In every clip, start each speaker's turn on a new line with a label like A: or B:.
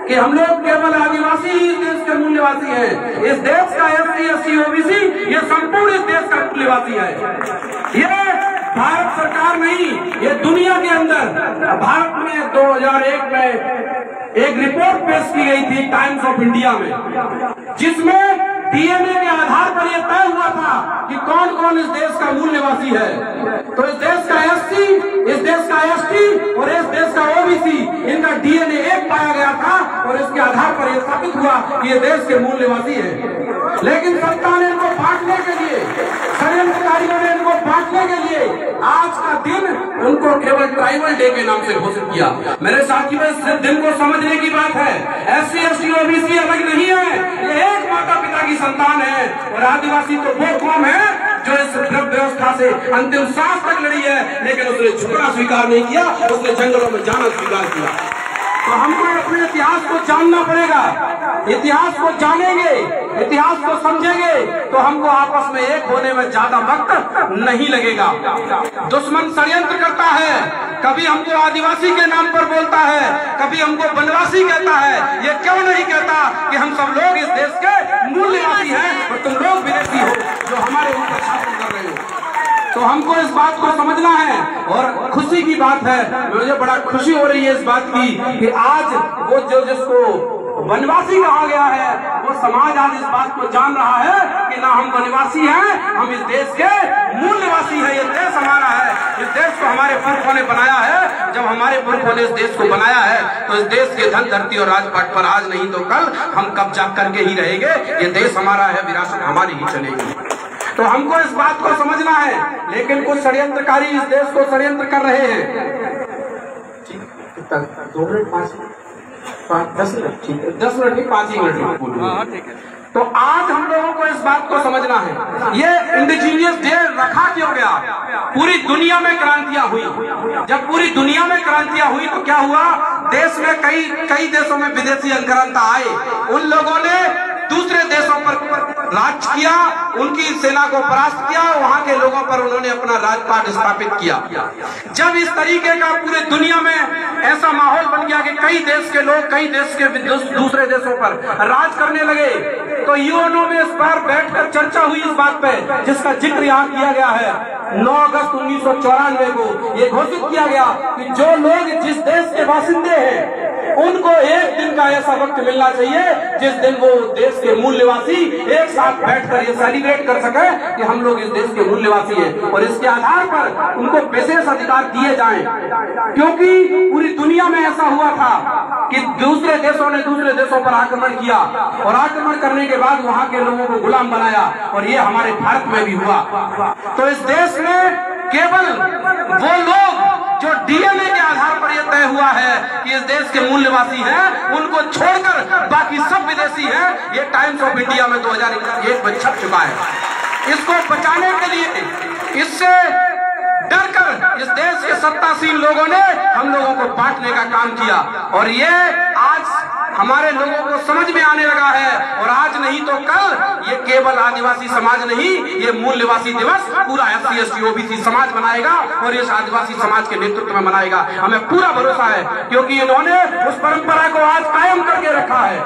A: कि हम लोग केवल आदिवासी ही इस देश के मूल निवासी हैं। इस देश का SC ST OBC ये संपूर्ण इस देश का मूल निवासी है। ये भारत सरकार नहीं, ये दुनिया के अंदर भारत में 2001 में एक रिपोर्ट पेश की गई थी टाइम्स ऑफ इंडिया में, जिसमें DNA के आधार पर यह तय हुआ था कि कौन कौन इस देश का मूल निवासी है। तो इस देश का SC, इस देश का ST और इस देश का OBC, इनका DNA एक पाया गया था और इसके आधार पर यह साबित हुआ कि ये देश के मूल निवासी है। लेकिन सत्ता ने इनको बांटने के लिए, षड्यंत्रकारियों ने इनको बांटने के लिए आज का दिन उनको केवल ट्राइबल डे के नाम से घोषित किया। मेरे साथियों, इस दिन को समझने की बात है। SC ST OBC अलग नहीं है, ये एक माता पिता की संतान है। और आदिवासी तो वो कौम है जो इस द्रव्य व्यवस्था से अंतिम सांस तक लड़ी है, लेकिन उसने झुकना स्वीकार नहीं किया, उसने जंगलों में जाना स्वीकार किया। तो हमको अपने इतिहास को जानना पड़ेगा। इतिहास को जानेंगे, इतिहास को समझेंगे तो हमको आपस में एक होने में ज्यादा वक्त नहीं लगेगा। दुश्मन षड्यंत्र करता है, कभी हमको आदिवासी के नाम पर बोलता है, कभी हमको वनवासी कहता है। ये क्यों नहीं कहता कि हम सब लोग इस देश के मूल निवासी हैं और तुम लोग विदेशी हो जो हमारे ऊपर शासन कर रहे हो। तो हमको इस बात को समझना है। और खुशी की बात है, मुझे बड़ा खुशी हो रही है इस बात की कि आज वो जो जिसको वनवासी कहा गया है, वो समाज आज इस बात को जान रहा है कि ना हम वनवासी हैं, हम इस देश के मूल निवासी हैं। ये देश हमारा है, इस देश को हमारे पुरखों ने बनाया है। जब हमारे पुरखों ने इस देश को बनाया है तो इस देश के धन धरती और राजपाट पर आज नहीं तो कल हम कब्जा करके ही रहेंगे। ये देश हमारा है, विरासत हमारी ही चलेगी। तो हमको इस बात को समझना है। लेकिन कुछ षड्यंत्रकारी इस देश को षड्यंत्र कर रहे हैं। 2 मिनट 10 मिनट, ठीक है, 10 मिनट नहीं, 5 ही मिनट बोलूंगा। तो आज हम लोगों को इस बात को समझना है, ये इंडिजीनियस डे रखा क्यों गया। पूरी दुनिया में क्रांतियां हुई। जब पूरी दुनिया में क्रांतियां हुई तो क्या हुआ, देश में कई देशों में विदेशी आक्रांता आए। उन लोगों ने दूसरे देशों पर राज किया, उनकी सेना को परास्त किया, वहां के लोगों पर उन्होंने अपना राजपाट स्थापित किया। जब इस तरीके का पूरे दुनिया में ऐसा माहौल बन गया कि कई देश के लोग कई देश के दूसरे देशों पर राज करने लगे, तो यूएनओ में इस बार बैठकर चर्चा हुई इस बात पे, जिसका जिक्र यहाँ किया गया है। 9 अगस्त 1994 को ये घोषित किया गया कि जो लोग जिस देश के बासिंदे हैं उनको एक दिन का ऐसा वक्त मिलना चाहिए जिस दिन वो देश के मूल निवासी एक साथ बैठकर ये सेलिब्रेट कर सके कि हम लोग इस देश के मूल निवासी हैं, और इसके आधार पर उनको विशेष अधिकार दिए जाएं। क्योंकि पूरी दुनिया में ऐसा हुआ था कि दूसरे देशों ने दूसरे देशों पर आक्रमण किया और आक्रमण करने के बाद वहां के लोगों को गुलाम बनाया, और ये हमारे भारत में भी हुआ। तो इस देश में केवल वो लोग जो DNA के आधार पर यह तय हुआ है कि इस देश के मूल निवासी हैं, उनको छोड़कर बाकी सब विदेशी हैं। ये टाइम्स ऑफ इंडिया में 2001 में छप चुका है। इसको बचाने के लिए, इससे डरकर इस देश के सत्तासीन लोगों ने हम लोगों को बांटने का काम किया, और ये आज हमारे लोगों को समझ में आने लगा है। और आज नहीं तो कल ये केवल आदिवासी समाज नहीं, ये मूल निवासी दिवस पूरा SC ST OBC समाज मनाएगा और इस आदिवासी समाज के नेतृत्व में मनाएगा। हमें पूरा भरोसा है, क्योंकि इन्होंने उस परंपरा को आज कायम करके रखा है।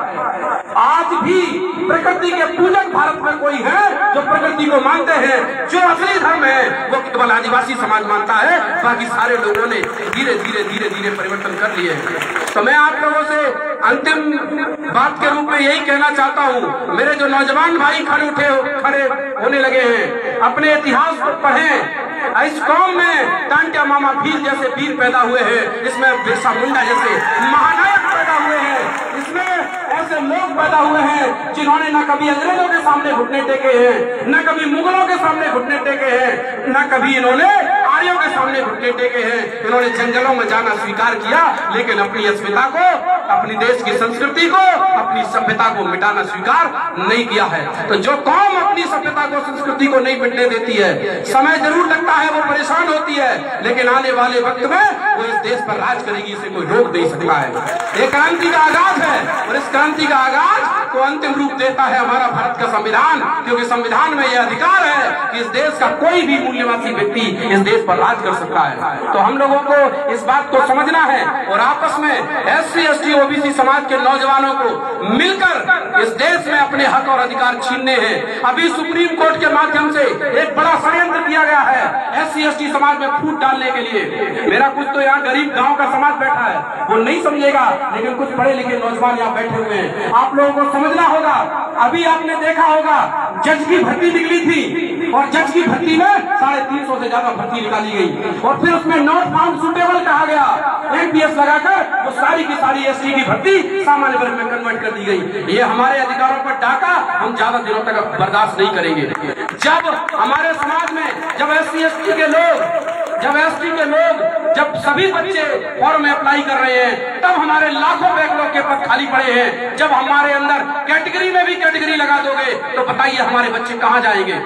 A: आज भी प्रकृति के पूजक भारत में कोई है जो प्रकृति को मानते हैं। जो असली धर्म है वो केवल आदिवासी समाज मानता है, बाकी सारे लोगों ने धीरे धीरे परिवर्तन कर लिए। तो मैं आप लोगों से अंतिम बात के रूप में यही कहना चाहता हूँ, मेरे जो नौजवान भाई खड़े होने लगे हैं, अपने इतिहास को पढ़ें। इस कौम में टांटिया मामा भील जैसे वीर पैदा हुए हैं, इसमें बिरसा मुंडा जैसे महानायक पैदा हुए हैं, इसमें ऐसे लोग पैदा हुए हैं जिन्होंने न कभी अंग्रेजों के सामने घुटने टेके हैं, न कभी मुगलों के सामने घुटने टेके हैं, न कभी इन्होंने आर्यों के सामने घुटने टेके हैं। इन्होंने जंगलों में जाना स्वीकार किया, लेकिन अपनी अस्मिता को, अपनी देश की संस्कृति को, अपनी सभ्यता को मिटाना स्वीकार नहीं किया है। तो जो कौम अपनी सभ्यता को, संस्कृति को नहीं मिटने देती है, समय जरूर लगता है, वो परेशान होती है, लेकिन आने वाले वक्त में वो इस देश पर राज करेगी, इसे कोई रोक नहीं सकता है। ये क्रांति का आगाज है, और इस क्रांति का आगाज को अंतिम रूप देता है हमारा भारत का संविधान, क्योंकि संविधान में यह अधिकार है कि इस देश का कोई भी मूल्यवासी व्यक्ति इस देश पर राज कर सकता है। तो हम लोगों को इस बात को समझना है और आपस में SC ST OBC समाज के नौजवानों को मिलकर इस देश में अपने हक और अधिकार छीनने हैं। अभी सुप्रीम कोर्ट के माध्यम से एक बड़ा षड्यंत्र किया गया है SC ST समाज में फूट डालने के लिए। मेरा कुछ तो यहाँ गरीब गांव का समाज बैठा है, वो नहीं समझेगा, लेकिन कुछ पढ़े लिखे नौजवान यहाँ बैठे हुए हैं। आप लोगों को समझना होगा। अभी आपने देखा होगा जज की भर्ती निकली थी और जज की भर्ती में 350 से ज्यादा भर्ती निकाली गई और फिर उसमें नॉट फाउंड सुटेबल कहा गया, NPS लगाकर वो सारी की सारी SC की भर्ती सामान्य वर्ग में कन्वर्ट कर दी गई। ये हमारे अधिकारों पर डाका हम ज्यादा दिनों तक बर्दाश्त नहीं करेंगे। जब हमारे समाज में जब SC ST के लोग जब सभी बच्चे फॉर्म में अप्लाई कर रहे हैं, तब हमारे लाखों बैकलॉग के पद खाली पड़े हैं। जब हमारे अंदर कैटेगरी में भी कैटेगरी लगा दोगे तो बताइए हमारे बच्चे कहां जाएंगे।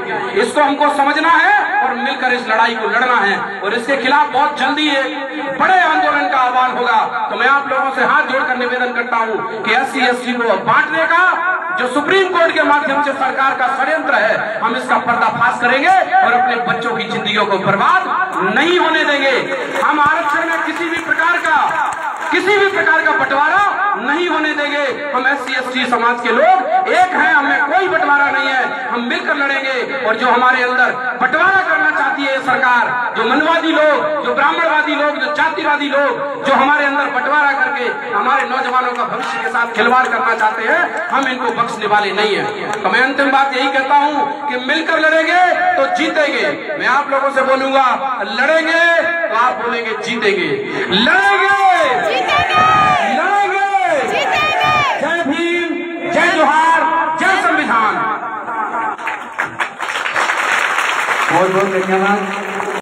A: इसको हमको समझना है और मिलकर इस लड़ाई को लड़ना है और इसके खिलाफ बहुत जल्दी एक बड़े आंदोलन का आह्वान होगा। तो मैं आप लोगों से हाथ जोड़कर निवेदन करता हूं कि SC ST को बांटने का जो सुप्रीम कोर्ट के माध्यम से सरकार का षड्यंत्र है, हम इसका पर्दाफाश करेंगे और अपने बच्चों की जिंदगियों को बर्बाद नहीं होने देंगे। हम आरक्षण में किसी भी प्रकार का बंटवारा नहीं होने देंगे। हम SC ST समाज के लोग एक हैं, हमें कोई बंटवारा नहीं है, हम मिलकर लड़ेंगे। और जो हमारे अंदर बंटवारा करना चाहती है सरकार, जो मनवादी लोग, जो ब्राह्मणवादी लोग, जो जातिवादी लोग, जो हमारे अंदर बंटवारा करके हमारे नौजवानों का भविष्य के साथ खिलवाड़ करना चाहते हैं, हम इनको बख्शने वाले नहीं है। तो मैं अंतिम बात यही कहता हूं कि मिलकर लड़ेंगे तो जीतेंगे। मैं आप लोगों से बोलूंगा लड़ेंगे तो आप बोलेंगे जीतेंगे, लड़ेंगे जीतेंगे। जय भीम, जय जोहार, जय संविधान।
B: बहुत बहुत धन्यवाद।